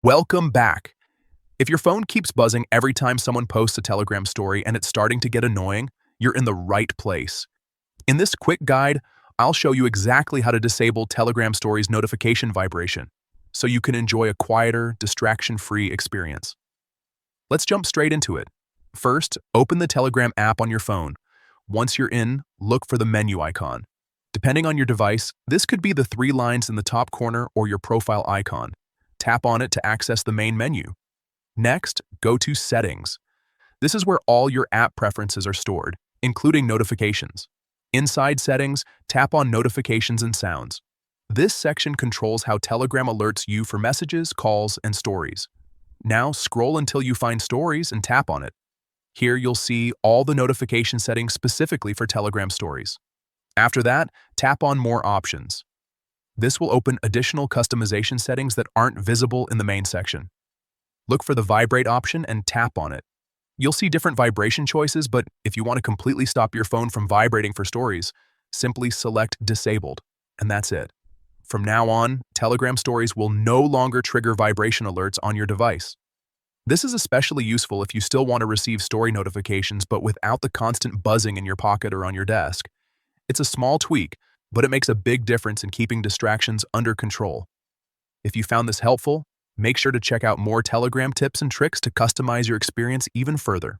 Welcome back. If your phone keeps buzzing every time someone posts a Telegram story and it's starting to get annoying, you're in the right place. In this quick guide, I'll show you exactly how to disable Telegram Stories notification vibration so you can enjoy a quieter, distraction-free experience. Let's jump straight into it. First, open the Telegram app on your phone. Once you're in, look for the menu icon. Depending on your device, this could be the three lines in the top corner or your profile icon. Tap on it to access the main menu. Next, go to Settings. This is where all your app preferences are stored, including notifications. Inside Settings, tap on Notifications and Sounds. This section controls how Telegram alerts you for messages, calls, and stories. Now scroll until you find Stories and tap on it. Here you'll see all the notification settings specifically for Telegram Stories. After that, tap on More Options. This will open additional customization settings that aren't visible in the main section. Look for the Vibrate option and tap on it. You'll see different vibration choices, but if you want to completely stop your phone from vibrating for stories, simply select Disabled, and that's it. From now on, Telegram Stories will no longer trigger vibration alerts on your device. This is especially useful if you still want to receive story notifications but without the constant buzzing in your pocket or on your desk. It's a small tweak, but it makes a big difference in keeping distractions under control. If you found this helpful, make sure to check out more Telegram tips and tricks to customize your experience even further.